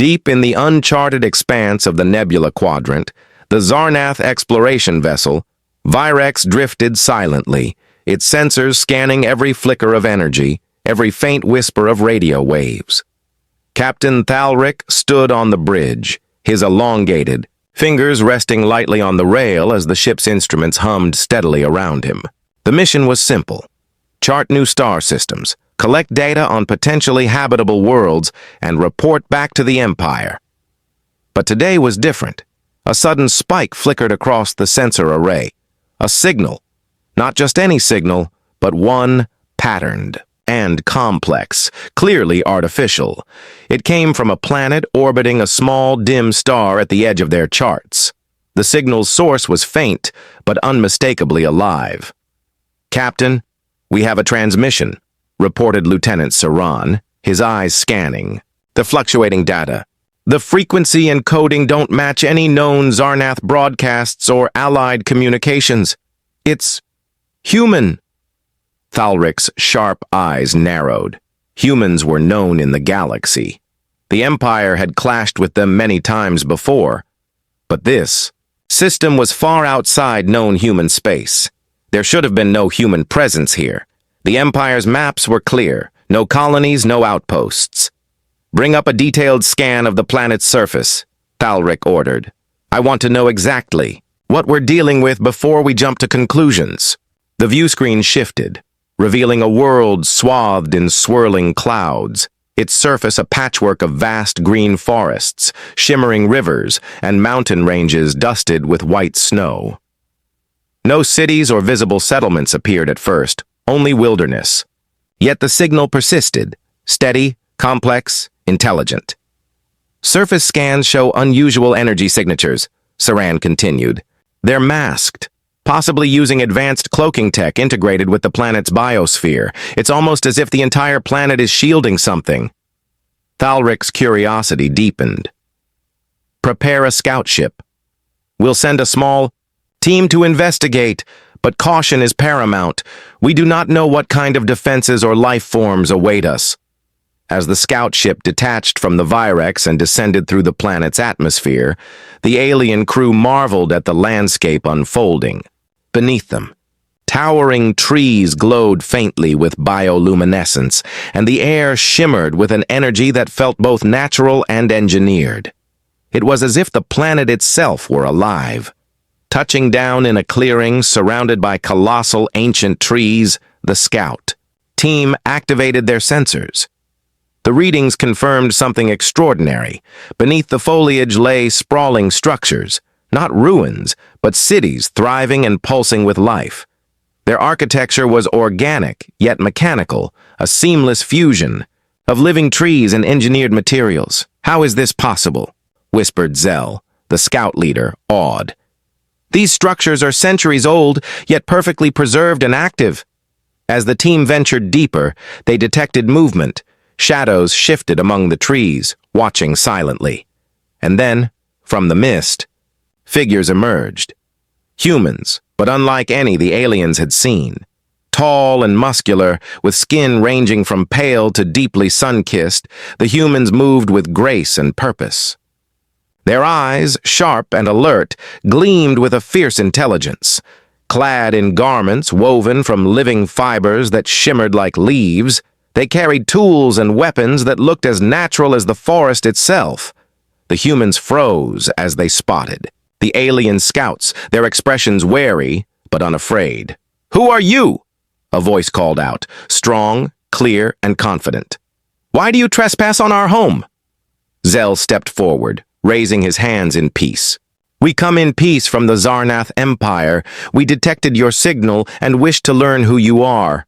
Deep in the uncharted expanse of the Nebula Quadrant, the Zarnath exploration vessel, Virex drifted silently, its sensors scanning every flicker of energy, every faint whisper of radio waves. Captain Thalric stood on the bridge, his elongated, fingers resting lightly on the rail as the ship's instruments hummed steadily around him. The mission was simple. Chart new star systems, collect data on potentially habitable worlds, and report back to the Empire. But today was different. A sudden spike flickered across the sensor array. A signal. Not just any signal, but one patterned and complex, clearly artificial. It came from a planet orbiting a small, dim star at the edge of their charts. The signal's source was faint, but unmistakably alive. "Captain, we have a transmission," reported Lieutenant Saran, his eyes scanning. "The fluctuating data. The frequency and coding don't match any known Zarnath broadcasts or allied communications. It's human." Thalric's sharp eyes narrowed. Humans were known in the galaxy. The Empire had clashed with them many times before. But this system was far outside known human space. There should have been no human presence here. The Empire's maps were clear. No colonies, no outposts. "Bring up a detailed scan of the planet's surface," Thalric ordered. "I want to know exactly what we're dealing with before we jump to conclusions." The view screen shifted, revealing a world swathed in swirling clouds, its surface a patchwork of vast green forests, shimmering rivers, and mountain ranges dusted with white snow. No cities or visible settlements appeared at first, only wilderness. Yet the signal persisted, steady, complex, intelligent. "Surface scans show unusual energy signatures," Saran continued. "They're masked, possibly using advanced cloaking tech integrated with the planet's biosphere. It's almost as if the entire planet is shielding something." Thalric's curiosity deepened. "Prepare a scout ship. We'll send a small team to investigate, but caution is paramount. We do not know what kind of defenses or life forms await us." As the scout ship detached from the Virex and descended through the planet's atmosphere, the alien crew marveled at the landscape unfolding. Beneath them, towering trees glowed faintly with bioluminescence, and the air shimmered with an energy that felt both natural and engineered. It was as if the planet itself were alive. Touching down in a clearing surrounded by colossal ancient trees, the scout team activated their sensors. The readings confirmed something extraordinary. Beneath the foliage lay sprawling structures, not ruins, but cities thriving and pulsing with life. Their architecture was organic, yet mechanical, a seamless fusion of living trees and engineered materials. "How is this possible?" whispered Zell, the scout leader, awed. "These structures are centuries old, yet perfectly preserved and active." As the team ventured deeper, they detected movement. Shadows shifted among the trees, watching silently. And then, from the mist, figures emerged. Humans, but unlike any the aliens had seen. Tall and muscular, with skin ranging from pale to deeply sun-kissed, the humans moved with grace and purpose. Their eyes, sharp and alert, gleamed with a fierce intelligence. Clad in garments woven from living fibers that shimmered like leaves, they carried tools and weapons that looked as natural as the forest itself. The humans froze as they spotted the alien scouts, their expressions wary but unafraid. "Who are you?" a voice called out, strong, clear, and confident. "Why do you trespass on our home?" Zell stepped forward, raising his hands in peace. "We come in peace from the Zarnath Empire. We detected your signal and wish to learn who you are."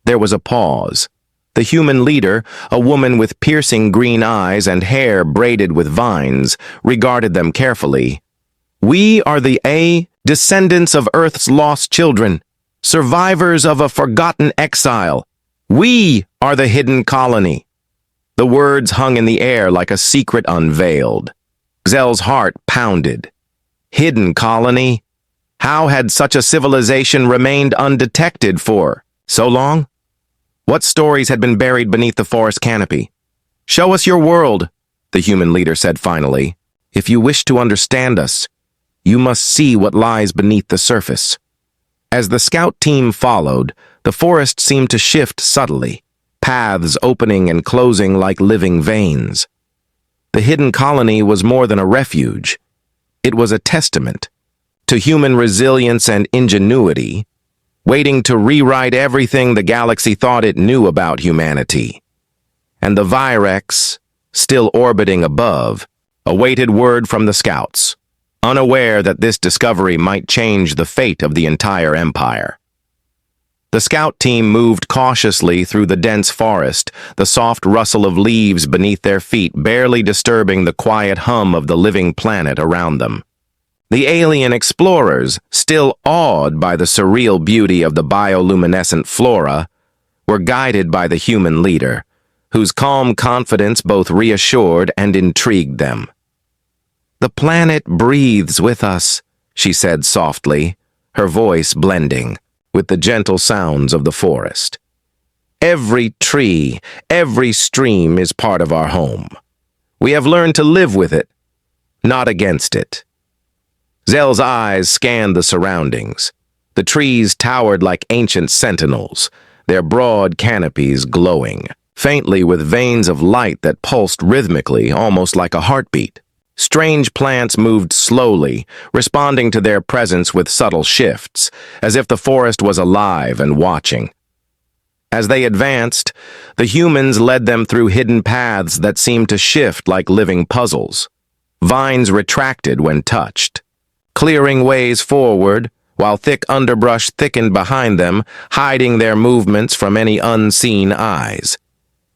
There was a pause. The human leader, a woman with piercing green eyes and hair braided with vines, regarded them carefully. "We are the descendants of Earth's lost children, survivors of a forgotten exile. We are the hidden colony." The words hung in the air like a secret unveiled. Zell's heart pounded. Hidden colony? How had such a civilization remained undetected for so long? What stories had been buried beneath the forest canopy? "Show us your world," the human leader said finally. "If you wish to understand us, you must see what lies beneath the surface." As the scout team followed, the forest seemed to shift subtly, paths opening and closing like living veins. The hidden colony was more than a refuge. It was a testament to human resilience and ingenuity, waiting to rewrite everything the galaxy thought it knew about humanity. And the Virex, still orbiting above, awaited word from the scouts, unaware that this discovery might change the fate of the entire empire. The scout team moved cautiously through the dense forest, the soft rustle of leaves beneath their feet barely disturbing the quiet hum of the living planet around them. The alien explorers, still awed by the surreal beauty of the bioluminescent flora, were guided by the human leader, whose calm confidence both reassured and intrigued them. "The planet breathes with us," she said softly, her voice blending with the gentle sounds of the forest. "Every tree, every stream is part of our home. We have learned to live with it, not against it." Zell's eyes scanned the surroundings. The trees towered like ancient sentinels, their broad canopies glowing, faintly with veins of light that pulsed rhythmically, almost like a heartbeat. Strange plants moved slowly, responding to their presence with subtle shifts, as if the forest was alive and watching. As they advanced, the humans led them through hidden paths that seemed to shift like living puzzles. Vines retracted when touched, clearing ways forward, while thick underbrush thickened behind them, hiding their movements from any unseen eyes.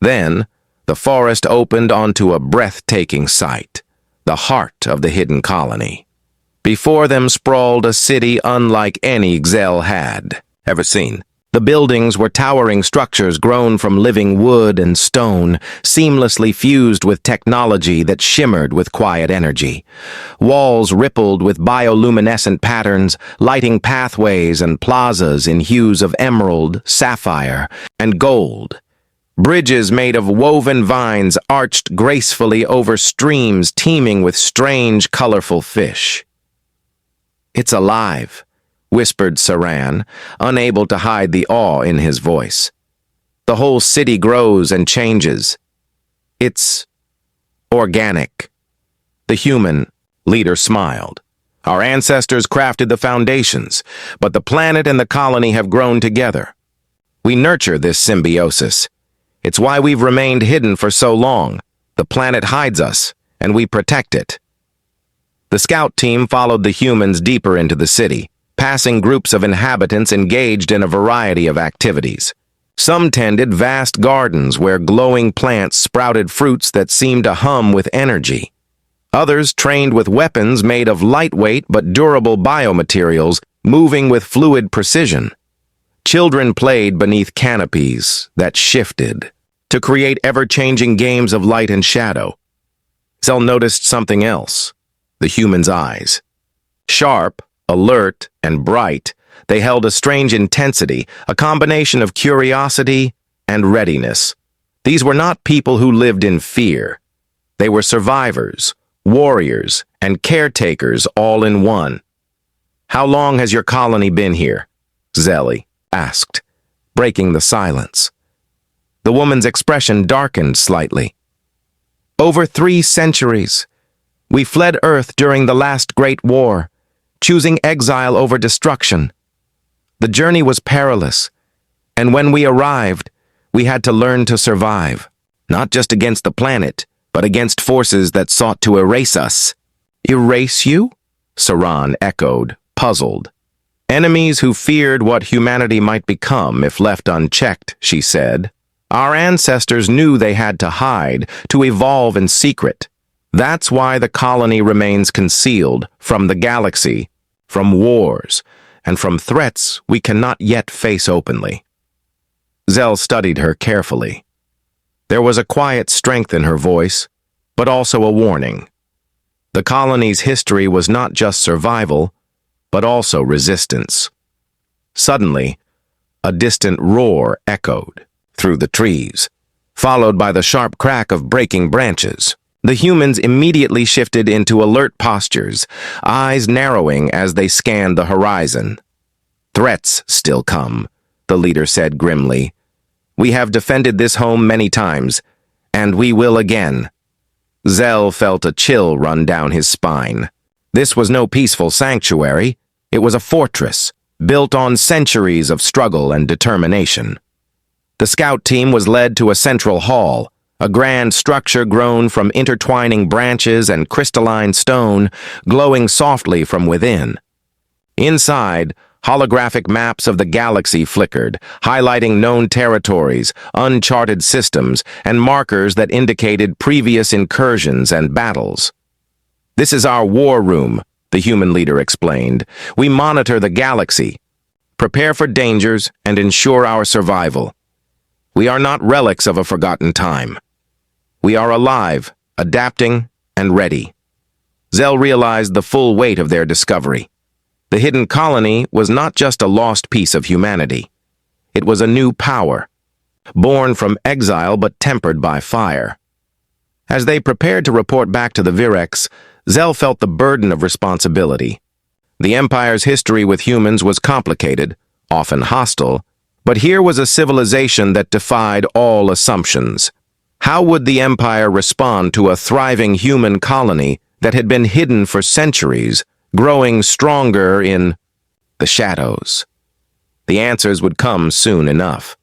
Then, the forest opened onto a breathtaking sight, the heart of the hidden colony. Before them sprawled a city unlike any Zell had ever seen. The buildings were towering structures grown from living wood and stone, seamlessly fused with technology that shimmered with quiet energy. Walls rippled with bioluminescent patterns, lighting pathways and plazas in hues of emerald, sapphire, and gold. Bridges made of woven vines arched gracefully over streams teeming with strange, colorful fish. "It's alive," whispered Saran, unable to hide the awe in his voice. "The whole city grows and changes. It's organic." The human leader smiled. "Our ancestors crafted the foundations, but the planet and the colony have grown together. We nurture this symbiosis. It's why we've remained hidden for so long. The planet hides us, and we protect it." The scout team followed the humans deeper into the city, passing groups of inhabitants engaged in a variety of activities. Some tended vast gardens where glowing plants sprouted fruits that seemed to hum with energy. Others trained with weapons made of lightweight but durable biomaterials, moving with fluid precision. Children played beneath canopies that shifted to create ever-changing games of light and shadow. Zell noticed something else: the human's eyes. Sharp, alert, and bright, they held a strange intensity, a combination of curiosity and readiness. These were not people who lived in fear. They were survivors, warriors, and caretakers all in one. "How long has your colony been here?" Zelly asked, breaking the silence. The woman's expression darkened slightly. "Over 3 centuries. We fled Earth during the last Great War, choosing exile over destruction. The journey was perilous, and when we arrived, we had to learn to survive, not just against the planet, but against forces that sought to erase us." "Erase you?" Saran echoed, puzzled. "Enemies who feared what humanity might become if left unchecked," she said. "Our ancestors knew they had to hide, to evolve in secret. That's why the colony remains concealed from the galaxy, from wars, and from threats we cannot yet face openly." Zell studied her carefully. There was a quiet strength in her voice, but also a warning. The colony's history was not just survival, but also resistance. Suddenly, a distant roar echoed through the trees, followed by the sharp crack of breaking branches. The humans immediately shifted into alert postures, eyes narrowing as they scanned the horizon. "Threats still come," the leader said grimly. "We have defended this home many times, and we will again." Zell felt a chill run down his spine. This was no peaceful sanctuary. It was a fortress, built on centuries of struggle and determination. The scout team was led to a central hall, a grand structure grown from intertwining branches and crystalline stone, glowing softly from within. Inside, holographic maps of the galaxy flickered, highlighting known territories, uncharted systems, and markers that indicated previous incursions and battles. "This is our war room," the human leader explained. "We monitor the galaxy, prepare for dangers, and ensure our survival. We are not relics of a forgotten time. We are alive, adapting, and ready." Zell realized the full weight of their discovery. The hidden colony was not just a lost piece of humanity. It was a new power, born from exile but tempered by fire. As they prepared to report back to the Virex, Zell felt the burden of responsibility. The Empire's history with humans was complicated, often hostile, but here was a civilization that defied all assumptions. How would the Empire respond to a thriving human colony that had been hidden for centuries, growing stronger in the shadows? The answers would come soon enough.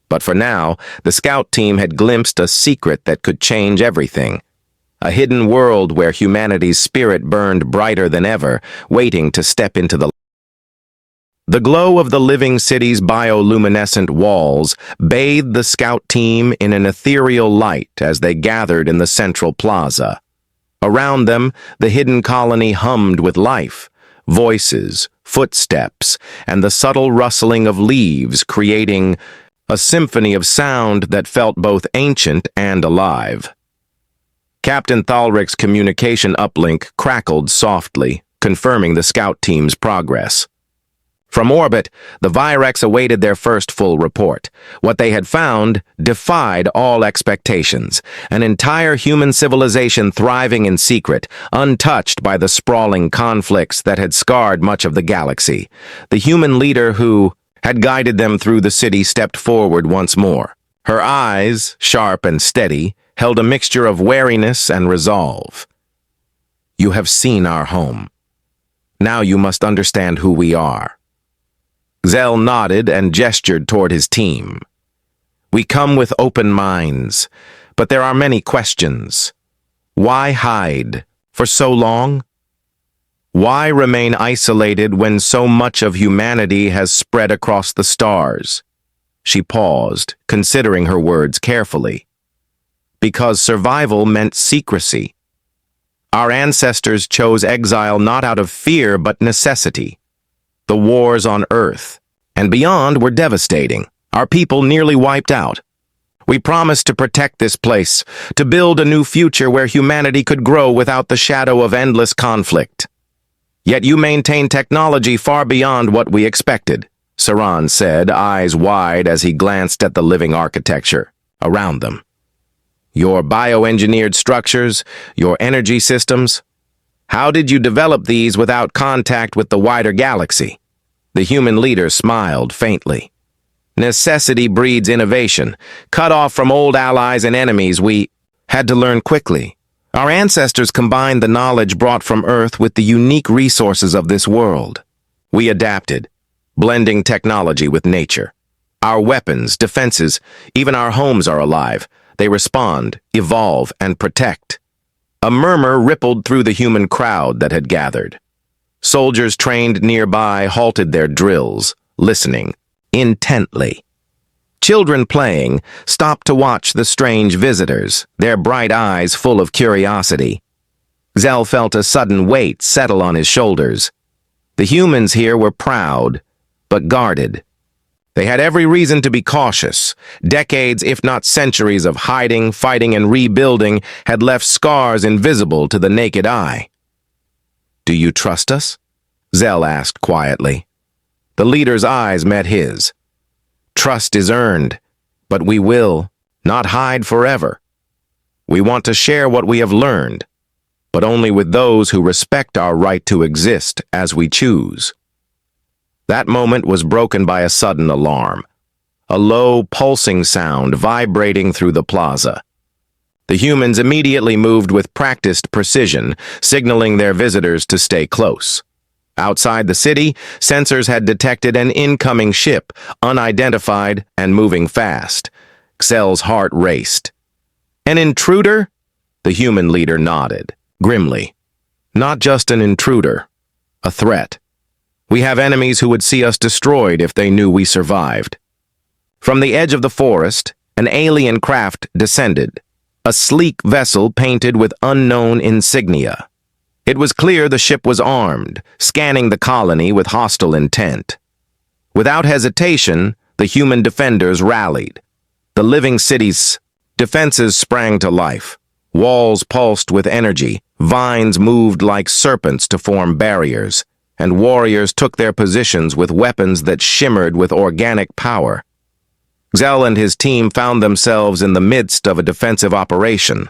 But for now, the scout team had glimpsed a secret that could change everything. A hidden world where humanity's spirit burned brighter than ever, waiting to step into the light. The glow of the living city's bioluminescent walls bathed the scout team in an ethereal light as they gathered in the central plaza. Around them, the hidden colony hummed with life, voices, footsteps, and the subtle rustling of leaves, creating a symphony of sound that felt both ancient and alive. Captain Thalric's communication uplink crackled softly, confirming the scout team's progress. From orbit, the Virex awaited their first full report. What they had found defied all expectations. An entire human civilization thriving in secret, untouched by the sprawling conflicts that had scarred much of the galaxy. The human leader who had guided them through the city stepped forward once more. Her eyes, sharp and steady, held a mixture of wariness and resolve. "You have seen our home. Now you must understand who we are." Zell nodded and gestured toward his team. "We come with open minds, but there are many questions. Why hide for so long? Why remain isolated when so much of humanity has spread across the stars?" She paused, considering her words carefully. "Because survival meant secrecy. Our ancestors chose exile not out of fear but necessity. The wars on Earth and beyond were devastating. Our people nearly wiped out. We promised to protect this place, to build a new future where humanity could grow without the shadow of endless conflict. Yet you maintain technology far beyond what we expected," Saran said, eyes wide as he glanced at the living architecture around them. "Your bioengineered structures, your energy systems. How did you develop these without contact with the wider galaxy?" The human leader smiled faintly. "Necessity breeds innovation. Cut off from old allies and enemies, we had to learn quickly. Our ancestors combined the knowledge brought from Earth with the unique resources of this world. We adapted, blending technology with nature. Our weapons, defenses, even our homes are alive. They respond, evolve, and protect." A murmur rippled through the human crowd that had gathered. Soldiers trained nearby halted their drills, listening intently. Children playing stopped to watch the strange visitors, their bright eyes full of curiosity. Zell felt a sudden weight settle on his shoulders. The humans here were proud, but guarded. They had every reason to be cautious. Decades, if not centuries, of hiding, fighting, and rebuilding had left scars invisible to the naked eye. "Do you trust us?" Zell asked quietly. The leader's eyes met his. "Trust is earned, but we will not hide forever." We want to share what we have learned, but only with those who respect our right to exist as we choose. That moment was broken by a sudden alarm, a low, pulsing sound vibrating through the plaza. The humans immediately moved with practiced precision, signaling their visitors to stay close. Outside the city, sensors had detected an incoming ship, unidentified and moving fast. Xel's heart raced. An intruder? The human leader nodded, grimly. Not just an intruder, a threat. We have enemies who would see us destroyed if they knew we survived. From the edge of the forest, an alien craft descended, a sleek vessel painted with unknown insignia. It was clear the ship was armed, scanning the colony with hostile intent. Without hesitation, the human defenders rallied. The living city's defenses sprang to life. Walls pulsed with energy, vines moved like serpents to form barriers, and warriors took their positions with weapons that shimmered with organic power. Xel and his team found themselves in the midst of a defensive operation.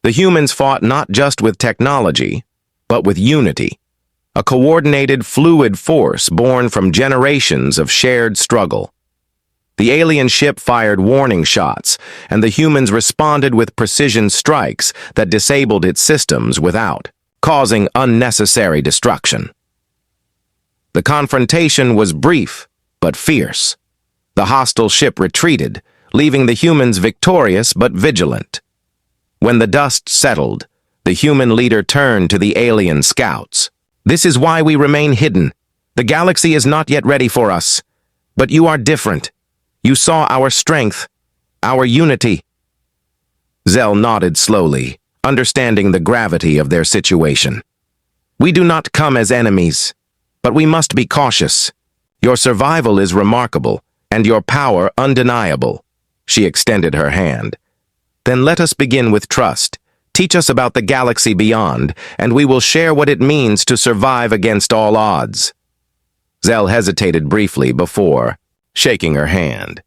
The humans fought not just with technology, but with unity, a coordinated, fluid force born from generations of shared struggle. The alien ship fired warning shots, and the humans responded with precision strikes that disabled its systems without causing unnecessary destruction. The confrontation was brief, but fierce. The hostile ship retreated, leaving the humans victorious but vigilant. When the dust settled, the human leader turned to the alien scouts. This is why we remain hidden. The galaxy is not yet ready for us. But you are different. You saw our strength, our unity. Xel nodded slowly, understanding the gravity of their situation. We do not come as enemies, but we must be cautious. Your survival is remarkable, and your power undeniable. She extended her hand. Then let us begin with trust. Teach us about the galaxy beyond, and we will share what it means to survive against all odds. Xel hesitated briefly before shaking her hand.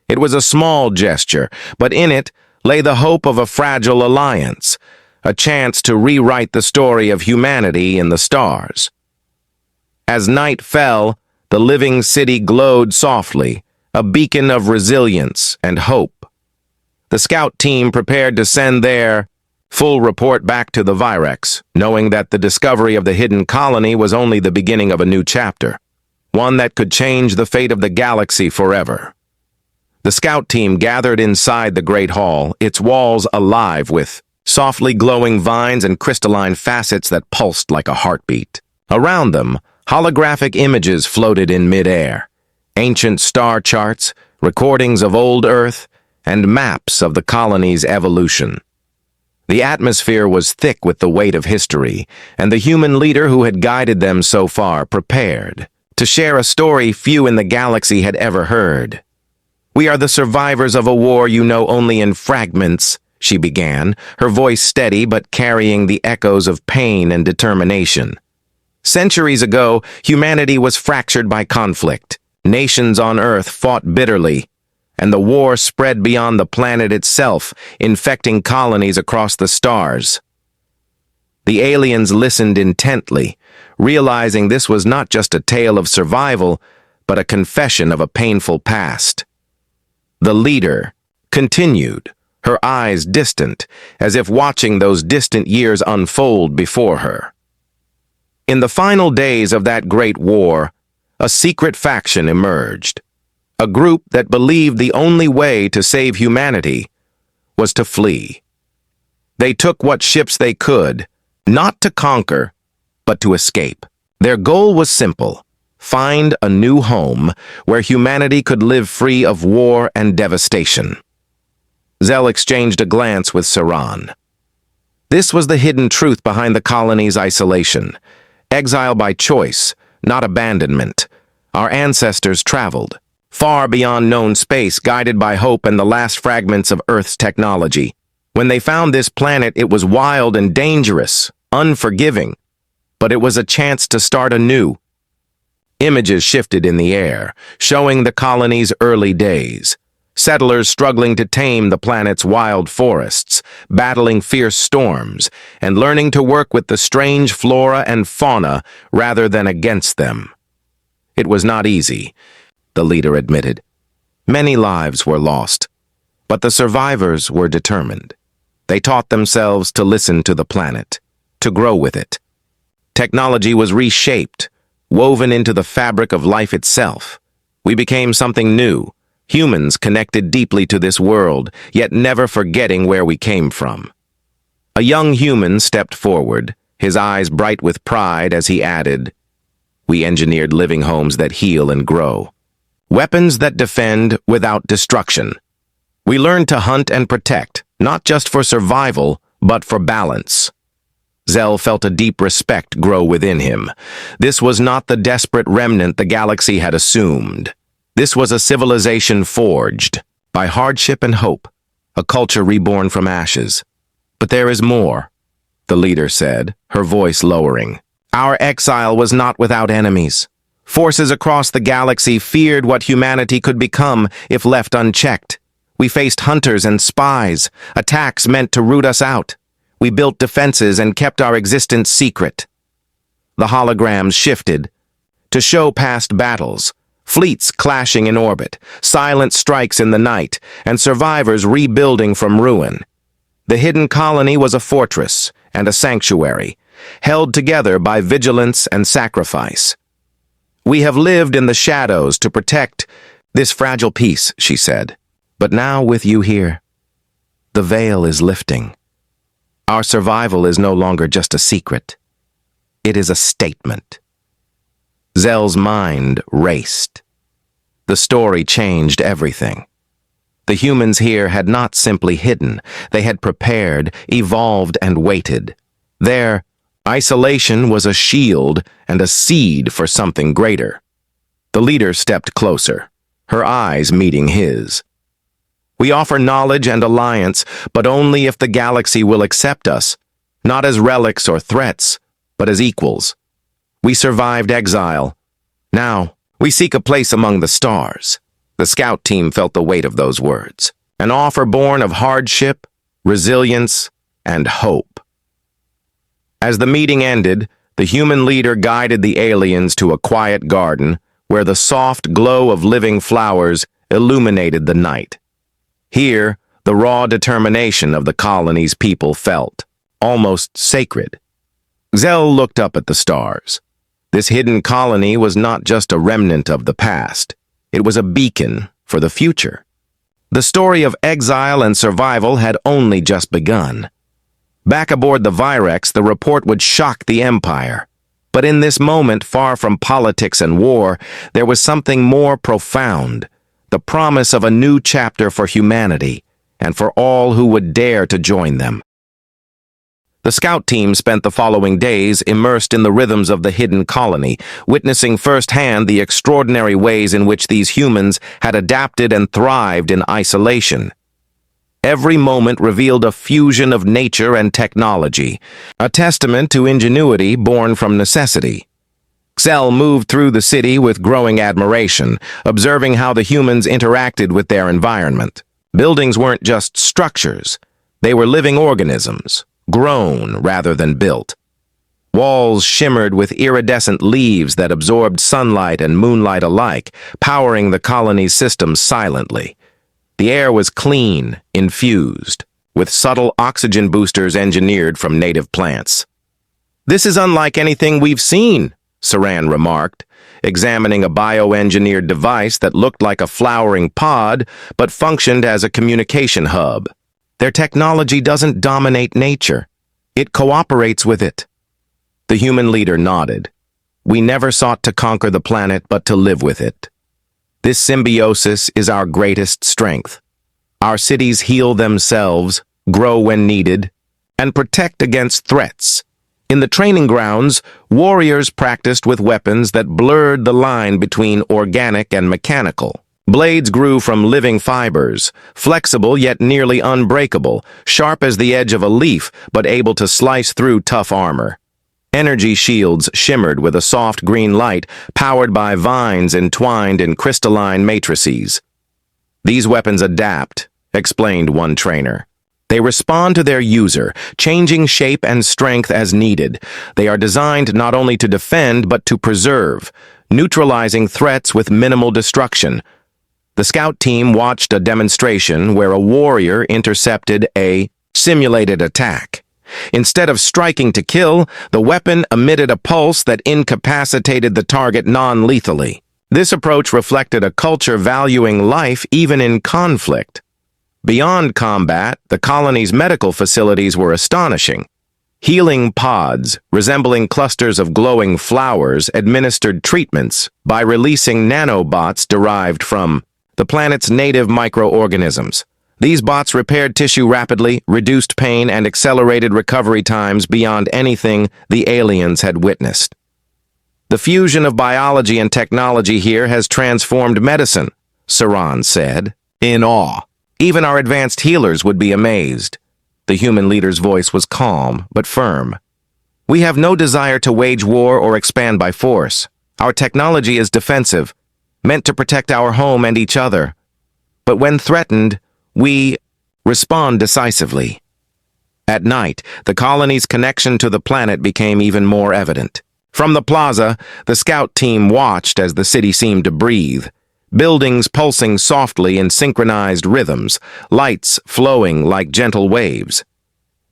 It was a small gesture, but in it lay the hope of a fragile alliance, a chance to rewrite the story of humanity in the stars. As night fell, the living city glowed softly, a beacon of resilience and hope. The scout team prepared to send their full report back to the Virex, knowing that the discovery of the hidden colony was only the beginning of a new chapter, one that could change the fate of the galaxy forever. The scout team gathered inside the Great Hall, its walls alive with softly glowing vines and crystalline facets that pulsed like a heartbeat. Around them, holographic images floated in midair, ancient star charts, recordings of old Earth, and maps of the colony's evolution. The atmosphere was thick with the weight of history, and the human leader who had guided them so far prepared to share a story few in the galaxy had ever heard. We are the survivors of a war you know only in fragments, she began, her voice steady but carrying the echoes of pain and determination. Centuries ago, humanity was fractured by conflict. Nations on Earth fought bitterly, and the war spread beyond the planet itself, infecting colonies across the stars. The aliens listened intently, realizing this was not just a tale of survival, but a confession of a painful past. The leader continued, her eyes distant, as if watching those distant years unfold before her. In the final days of that great war, a secret faction emerged. A group that believed the only way to save humanity was to flee. They took what ships they could, not to conquer, but to escape. Their goal was simple: find a new home where humanity could live free of war and devastation. Xel exchanged a glance with Saran. This was the hidden truth behind the colony's isolation. Exile by choice, not abandonment. Our ancestors traveled far beyond known space, guided by hope and the last fragments of Earth's technology. When they found this planet, it was wild and dangerous, unforgiving, but it was a chance to start anew. Images shifted in the air, showing the colony's early days. Settlers struggling to tame the planet's wild forests, battling fierce storms, and learning to work with the strange flora and fauna rather than against them. It was not easy, the leader admitted. Many lives were lost, but the survivors were determined. They taught themselves to listen to the planet, to grow with it. Technology was reshaped, woven into the fabric of life itself. We became something new, humans connected deeply to this world, yet never forgetting where we came from. A young human stepped forward, his eyes bright with pride as he added, "We engineered living homes that heal and grow. Weapons that defend without destruction. We learned to hunt and protect, not just for survival, but for balance." Zell felt a deep respect grow within him. This was not the desperate remnant the galaxy had assumed. This was a civilization forged by hardship and hope, a culture reborn from ashes. "But there is more," the leader said, her voice lowering. "Our exile was not without enemies. Forces across the galaxy feared what humanity could become if left unchecked. We faced hunters and spies, attacks meant to root us out. We built defenses and kept our existence secret." The holograms shifted to show past battles, fleets clashing in orbit, silent strikes in the night, and survivors rebuilding from ruin. The hidden colony was a fortress and a sanctuary, held together by vigilance and sacrifice. "We have lived in the shadows to protect this fragile peace," she said. "But now with you here, the veil is lifting. Our survival is no longer just a secret. It is a statement." Zell's mind raced. The story changed everything. The humans here had not simply hidden. They had prepared, evolved, and waited. Their isolation was a shield and a seed for something greater. The leader stepped closer, her eyes meeting his. "We offer knowledge and alliance, but only if the galaxy will accept us, not as relics or threats, but as equals. We survived exile. Now, we seek a place among the stars." The scout team felt the weight of those words, an offer born of hardship, resilience, and hope. As the meeting ended, the human leader guided the aliens to a quiet garden where the soft glow of living flowers illuminated the night. Here, the raw determination of the colony's people felt, almost sacred. Zell looked up at the stars. This hidden colony was not just a remnant of the past. It was a beacon for the future. The story of exile and survival had only just begun. Back aboard the Virex, the report would shock the Empire. But in this moment, far from politics and war, there was something more profound. The promise of a new chapter for humanity, and for all who would dare to join them. The scout team spent the following days immersed in the rhythms of the hidden colony, witnessing firsthand the extraordinary ways in which these humans had adapted and thrived in isolation. Every moment revealed a fusion of nature and technology, a testament to ingenuity born from necessity. Zell moved through the city with growing admiration, observing how the humans interacted with their environment. Buildings weren't just structures. They were living organisms, grown rather than built. Walls shimmered with iridescent leaves that absorbed sunlight and moonlight alike, powering the colony's systems silently. The air was clean, infused, with subtle oxygen boosters engineered from native plants. "This is unlike anything we've seen," Saran remarked, examining a bioengineered device that looked like a flowering pod but functioned as a communication hub. "Their technology doesn't dominate nature. It cooperates with it." The human leader nodded. "We never sought to conquer the planet but to live with it. This symbiosis is our greatest strength. Our cities heal themselves, grow when needed, and protect against threats. In the training grounds, warriors practiced with weapons that blurred the line between organic and mechanical. Blades grew from living fibers, flexible yet nearly unbreakable, sharp as the edge of a leaf but able to slice through tough armor. Energy shields shimmered with a soft green light powered by vines entwined in crystalline matrices. "These weapons adapt," explained one trainer. "They respond to their user, changing shape and strength as needed. They are designed not only to defend but to preserve, neutralizing threats with minimal destruction." The scout team watched a demonstration where a warrior intercepted a simulated attack. Instead of striking to kill, the weapon emitted a pulse that incapacitated the target non-lethally. This approach reflected a culture valuing life even in conflict. Beyond combat, the colony's medical facilities were astonishing. Healing pods, resembling clusters of glowing flowers, administered treatments by releasing nanobots derived from the planet's native microorganisms. These bots repaired tissue rapidly, reduced pain, and accelerated recovery times beyond anything the aliens had witnessed. "The fusion of biology and technology here has transformed medicine," Saran said, in awe. "Even our advanced healers would be amazed." The human leader's voice was calm but firm. "We have no desire to wage war or expand by force. Our technology is defensive, meant to protect our home and each other. But when threatened, we respond decisively." At night, the colony's connection to the planet became even more evident. From the plaza, the scout team watched as the city seemed to breathe. Buildings pulsing softly in synchronized rhythms, lights flowing like gentle waves.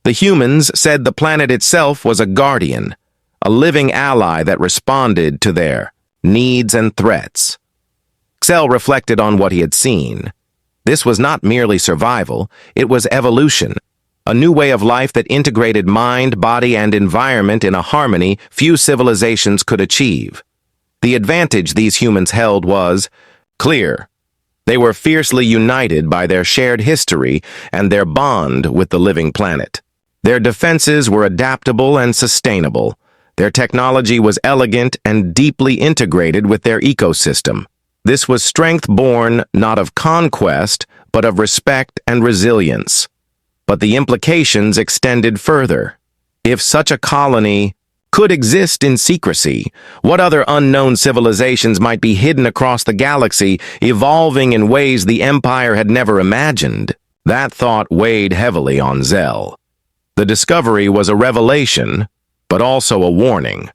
The humans said the planet itself was a guardian, a living ally that responded to their needs and threats. Xel reflected on what he had seen. This was not merely survival, it was evolution. A new way of life that integrated mind, body, and environment in a harmony few civilizations could achieve. The advantage these humans held was clear. They were fiercely united by their shared history and their bond with the living planet. Their defenses were adaptable and sustainable. Their technology was elegant and deeply integrated with their ecosystem. This was strength born not of conquest, but of respect and resilience. But the implications extended further. If such a colony could exist in secrecy, what other unknown civilizations might be hidden across the galaxy, evolving in ways the Empire had never imagined? That thought weighed heavily on Xel. The discovery was a revelation, but also a warning.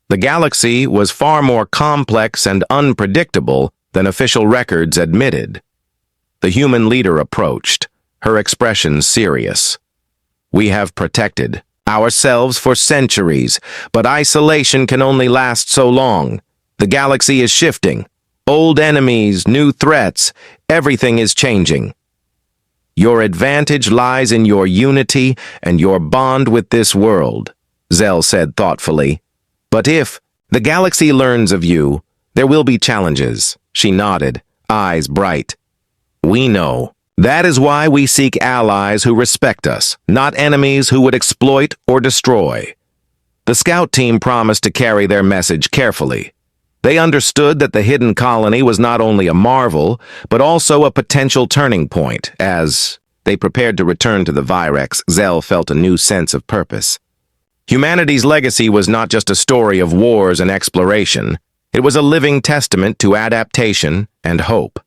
The galaxy was far more complex and unpredictable than official records admitted. The human leader approached, her expression serious. "We have protected ourselves for centuries, but isolation can only last so long. The galaxy is shifting. Old enemies, new threats, everything is changing. Your advantage lies in your unity and your bond with this world," Xel said thoughtfully. "But if the galaxy learns of you, there will be challenges." She nodded, eyes bright. "We know. That is why we seek allies who respect us, not enemies who would exploit or destroy." The scout team promised to carry their message carefully. They understood that the hidden colony was not only a marvel, but also a potential turning point. As they prepared to return to the Virex, Xel felt a new sense of purpose. Humanity's legacy was not just a story of wars and exploration. It was a living testament to adaptation and hope.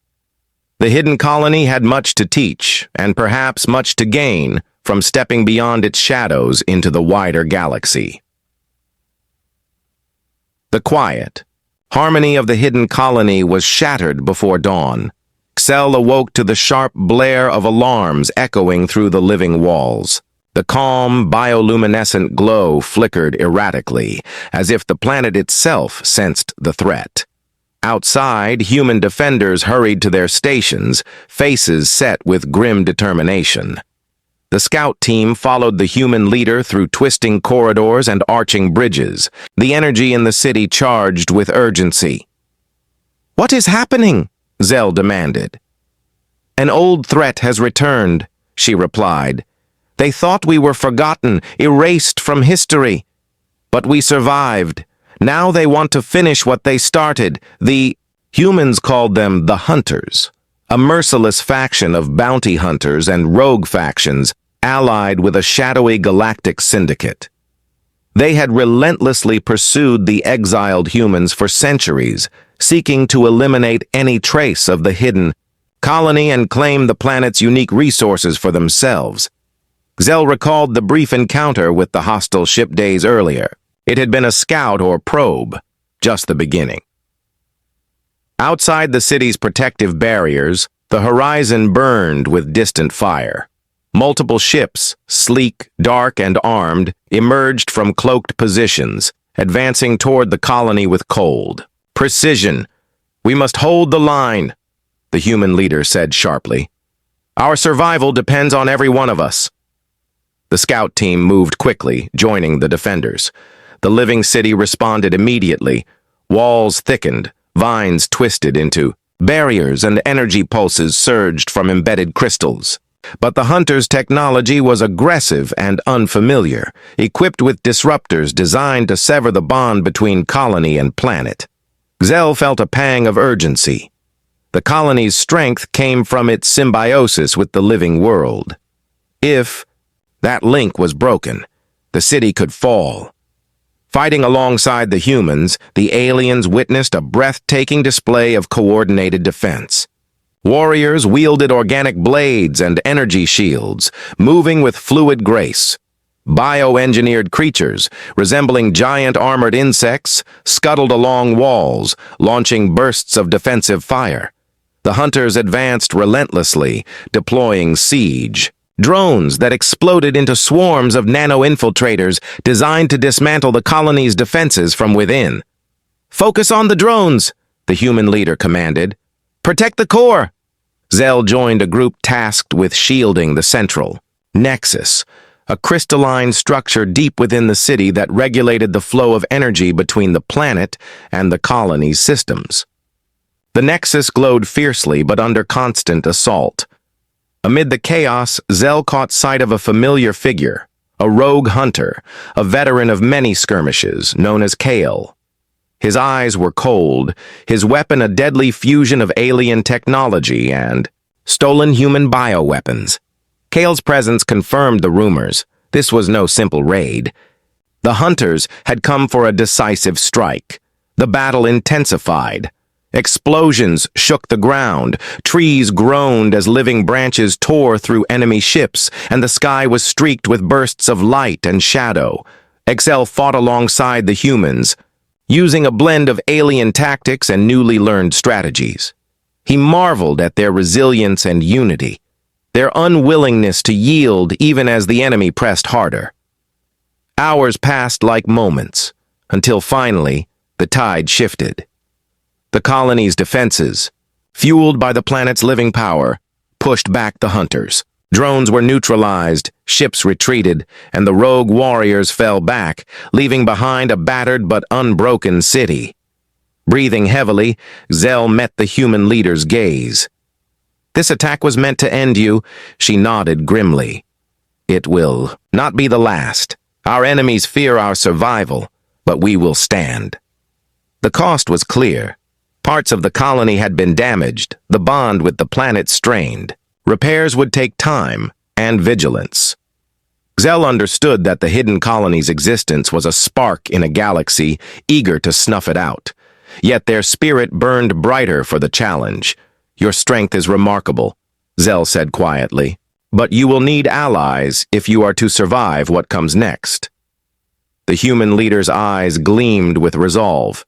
The hidden colony had much to teach, and perhaps much to gain, from stepping beyond its shadows into the wider galaxy. The quiet harmony of the hidden colony was shattered before dawn. Xel awoke to the sharp blare of alarms echoing through the living walls. The calm, bioluminescent glow flickered erratically, as if the planet itself sensed the threat. Outside, human defenders hurried to their stations, faces set with grim determination. The scout team followed the human leader through twisting corridors and arching bridges, the energy in the city charged with urgency. "What is happening?" Xel demanded. "An old threat has returned," she replied. "They thought we were forgotten, erased from history. But we survived. Now they want to finish what they started. The humans called them the Hunters, a merciless faction of bounty hunters and rogue factions allied with a shadowy galactic syndicate. They had relentlessly pursued the exiled humans for centuries, seeking to eliminate any trace of the hidden colony and claim the planet's unique resources for themselves. Zell recalled the brief encounter with the hostile ship days earlier. It had been a scout or probe, just the beginning. Outside the city's protective barriers, the horizon burned with distant fire. Multiple ships, sleek, dark, and armed, emerged from cloaked positions, advancing toward the colony with cold precision. "We must hold the line," the human leader said sharply. "Our survival depends on every one of us." The scout team moved quickly, joining the defenders. The living city responded immediately. Walls thickened, vines twisted into barriers, and energy pulses surged from embedded crystals. But the hunters' technology was aggressive and unfamiliar, equipped with disruptors designed to sever the bond between colony and planet. Zell felt a pang of urgency. The colony's strength came from its symbiosis with the living world. If that link was broken, the city could fall. Fighting alongside the humans, the aliens witnessed a breathtaking display of coordinated defense. Warriors wielded organic blades and energy shields, moving with fluid grace. Bioengineered creatures, resembling giant armored insects, scuttled along walls, launching bursts of defensive fire. The hunters advanced relentlessly, deploying siege. Drones that exploded into swarms of nano-infiltrators designed to dismantle the colony's defenses from within. "Focus on the drones," the human leader commanded. "Protect the core." Zell joined a group tasked with shielding the central nexus, a crystalline structure deep within the city that regulated the flow of energy between the planet and the colony's systems. The nexus glowed fiercely but under constant assault. Amid the chaos, Zell caught sight of a familiar figure, a rogue hunter, a veteran of many skirmishes, known as Kale. His eyes were cold, his weapon a deadly fusion of alien technology and stolen human bioweapons. Kale's presence confirmed the rumors. This was no simple raid. The hunters had come for a decisive strike. The battle intensified. Explosions shook the ground, trees groaned as living branches tore through enemy ships, and the sky was streaked with bursts of light and shadow. Excel fought alongside the humans, using a blend of alien tactics and newly learned strategies. He marveled at their resilience and unity, their unwillingness to yield even as the enemy pressed harder. Hours passed like moments, until finally, the tide shifted. The colony's defenses, fueled by the planet's living power, pushed back the hunters. Drones were neutralized, ships retreated, and the rogue warriors fell back, leaving behind a battered but unbroken city. Breathing heavily, Zell met the human leader's gaze. "This attack was meant to end you," she nodded grimly. "It will not be the last. Our enemies fear our survival, but we will stand." The cost was clear. Parts of the colony had been damaged, the bond with the planet strained. Repairs would take time and vigilance. Zell understood that the hidden colony's existence was a spark in a galaxy eager to snuff it out. Yet their spirit burned brighter for the challenge. "Your strength is remarkable," Zell said quietly, "but you will need allies if you are to survive what comes next." The human leader's eyes gleamed with resolve.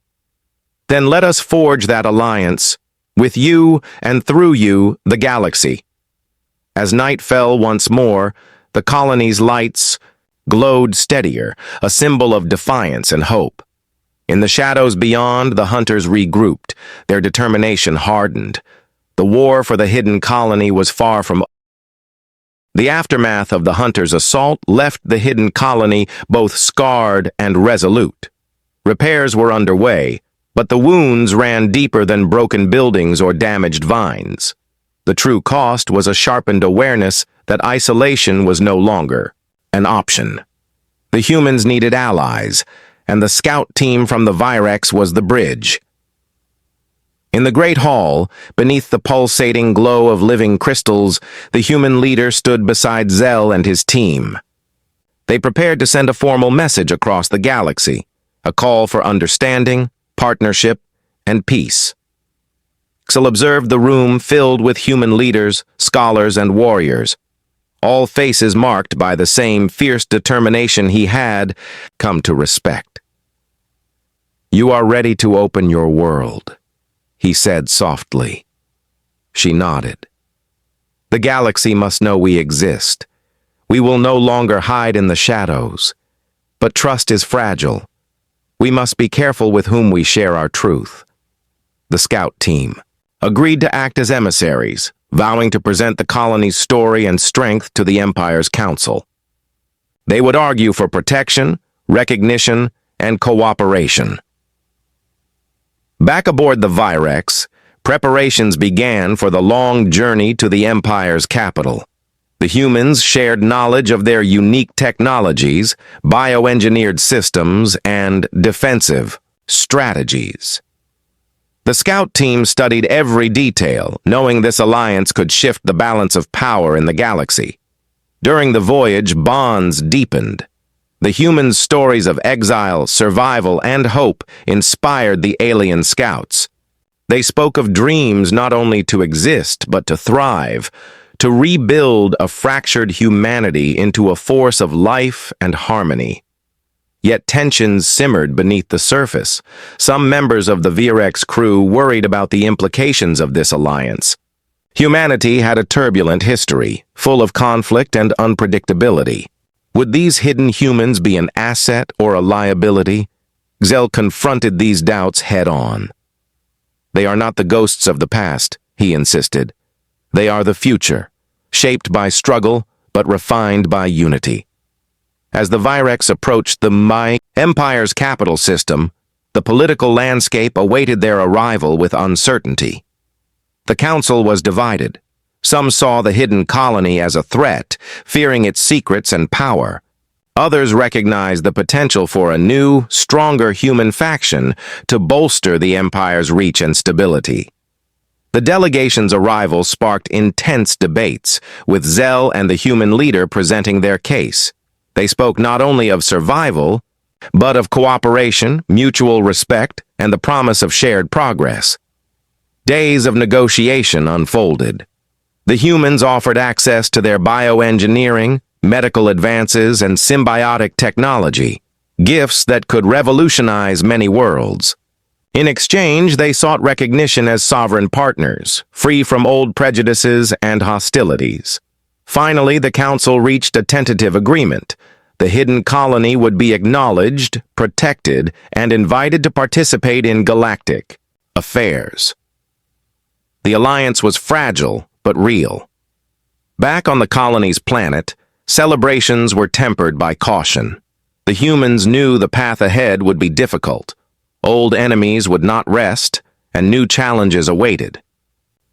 "Then let us forge that alliance, with you and through you, the galaxy." As night fell once more, the colony's lights glowed steadier, a symbol of defiance and hope. In the shadows beyond, the hunters regrouped, their determination hardened. The war for the hidden colony was far from over. The aftermath of the hunters' assault left the hidden colony both scarred and resolute. Repairs were underway, but the wounds ran deeper than broken buildings or damaged vines. The true cost was a sharpened awareness that isolation was no longer an option. The humans needed allies, and the scout team from the Virex was the bridge. In the great hall, beneath the pulsating glow of living crystals, the human leader stood beside Zell and his team. They prepared to send a formal message across the galaxy, a call for understanding, partnership, and peace. Xel observed the room filled with human leaders, scholars, and warriors, all faces marked by the same fierce determination he had come to respect. "You are ready to open your world," he said softly. She nodded. "The galaxy must know we exist. We will no longer hide in the shadows. But trust is fragile. We must be careful with whom we share our truth." The scout team agreed to act as emissaries, vowing to present the colony's story and strength to the Empire's council. They would argue for protection, recognition, and cooperation. Back aboard the Virex, preparations began for the long journey to the Empire's capital. The humans shared knowledge of their unique technologies, bioengineered systems, and defensive strategies. The scout team studied every detail, knowing this alliance could shift the balance of power in the galaxy. During the voyage, bonds deepened. The humans' stories of exile, survival, and hope inspired the alien scouts. They spoke of dreams not only to exist, but to thrive, to rebuild a fractured humanity into a force of life and harmony. Yet tensions simmered beneath the surface. Some members of the Virex crew worried about the implications of this alliance. Humanity had a turbulent history, full of conflict and unpredictability. Would these hidden humans be an asset or a liability? Xel confronted these doubts head-on. "They are not the ghosts of the past," he insisted. "They are the future, shaped by struggle but refined by unity." As the Virex approached the Empire's capital system, the political landscape awaited their arrival with uncertainty. The council was divided. Some saw the hidden colony as a threat, fearing its secrets and power. Others recognized the potential for a new, stronger human faction to bolster the Empire's reach and stability. The delegation's arrival sparked intense debates, with Xel and the human leader presenting their case. They spoke not only of survival, but of cooperation, mutual respect, and the promise of shared progress. Days of negotiation unfolded. The humans offered access to their bioengineering, medical advances, and symbiotic technology, gifts that could revolutionize many worlds. In exchange, they sought recognition as sovereign partners, free from old prejudices and hostilities. Finally, the council reached a tentative agreement. The hidden colony would be acknowledged, protected, and invited to participate in galactic affairs. The alliance was fragile, but real. Back on the colony's planet, celebrations were tempered by caution. The humans knew the path ahead would be difficult. Old enemies would not rest, and new challenges awaited.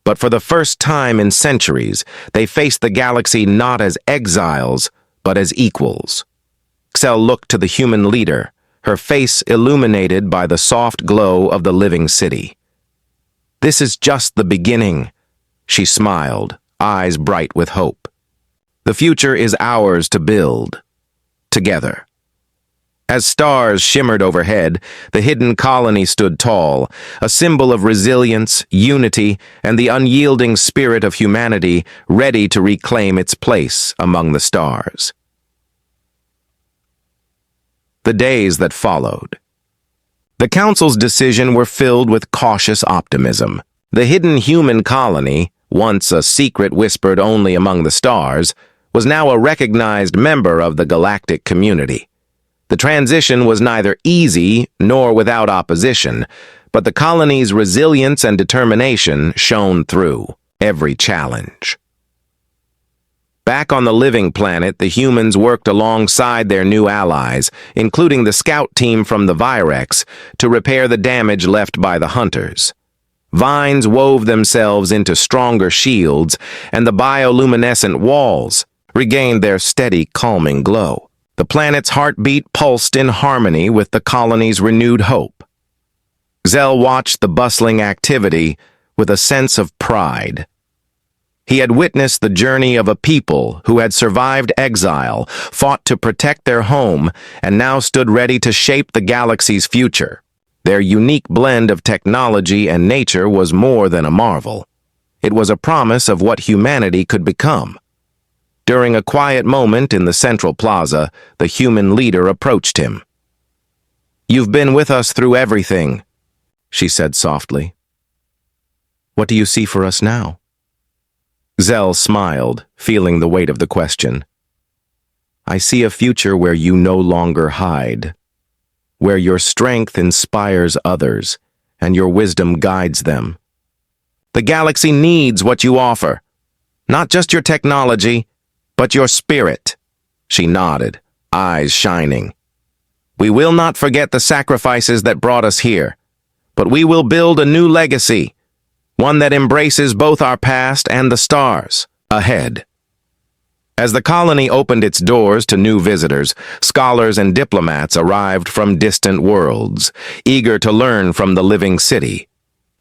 But for the first time in centuries, they faced the galaxy not as exiles, but as equals. Xel looked to the human leader, her face illuminated by the soft glow of the living city. "This is just the beginning," she smiled, eyes bright with hope. "The future is ours to build, together." As stars shimmered overhead, the hidden colony stood tall, a symbol of resilience, unity, and the unyielding spirit of humanity ready to reclaim its place among the stars. The days that followed. The Council's decision were filled with cautious optimism. The hidden human colony, once a secret whispered only among the stars, was now a recognized member of the galactic community. The transition was neither easy nor without opposition, but the colony's resilience and determination shone through every challenge. Back on the living planet, the humans worked alongside their new allies, including the scout team from the Virex, to repair the damage left by the hunters. Vines wove themselves into stronger shields, and the bioluminescent walls regained their steady, calming glow. The planet's heartbeat pulsed in harmony with the colony's renewed hope. Xel watched the bustling activity with a sense of pride. He had witnessed the journey of a people who had survived exile, fought to protect their home, and now stood ready to shape the galaxy's future. Their unique blend of technology and nature was more than a marvel. It was a promise of what humanity could become. During a quiet moment in the central plaza, the human leader approached him. "You've been with us through everything," she said softly. "What do you see for us now?" Zell smiled, feeling the weight of the question. "I see a future where you no longer hide, where your strength inspires others and your wisdom guides them. The galaxy needs what you offer, not just your technology, but your spirit." She nodded, eyes shining. "We will not forget the sacrifices that brought us here, but we will build a new legacy, one that embraces both our past and the stars ahead." As the colony opened its doors to new visitors, scholars and diplomats arrived from distant worlds, eager to learn from the living city.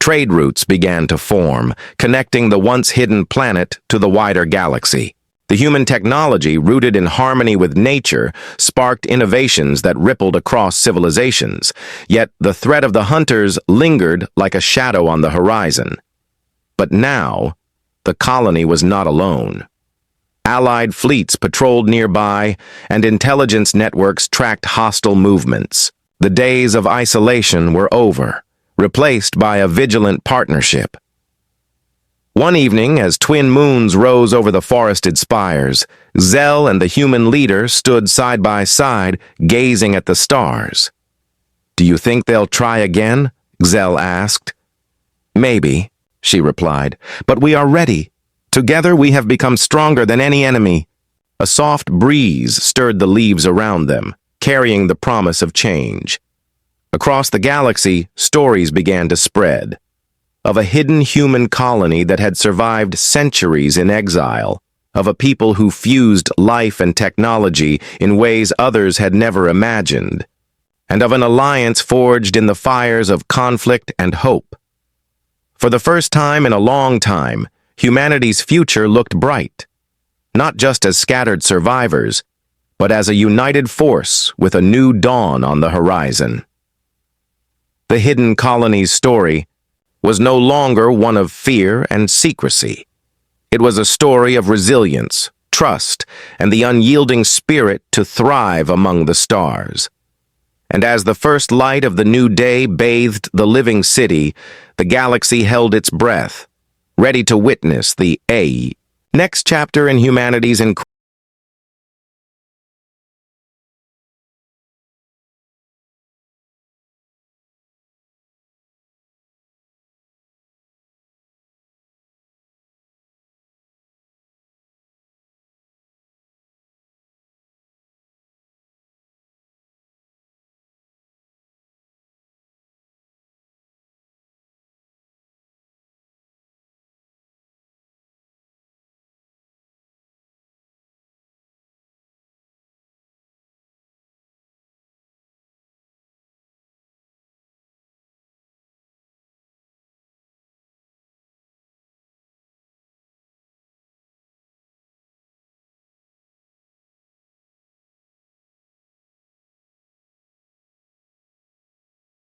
Trade routes began to form, connecting the once-hidden planet to the wider galaxy. The human technology, rooted in harmony with nature, sparked innovations that rippled across civilizations, yet the threat of the hunters lingered like a shadow on the horizon. But now, the colony was not alone. Allied fleets patrolled nearby, and intelligence networks tracked hostile movements. The days of isolation were over, replaced by a vigilant partnership. One evening, as twin moons rose over the forested spires, Zell and the human leader stood side by side, gazing at the stars. "Do you think they'll try again?" Zell asked. "Maybe," she replied, "but we are ready. Together we have become stronger than any enemy." A soft breeze stirred the leaves around them, carrying the promise of change. Across the galaxy, stories began to spread. Of a hidden human colony that had survived centuries in exile, of a people who fused life and technology in ways others had never imagined, and of an alliance forged in the fires of conflict and hope. For the first time in a long time, humanity's future looked bright, not just as scattered survivors, but as a united force with a new dawn on the horizon. The hidden colony's story was no longer one of fear and secrecy. It was a story of resilience, trust, and the unyielding spirit to thrive among the stars. And as the first light of the new day bathed the living city, the galaxy held its breath, ready to witness the next chapter in humanity's incredible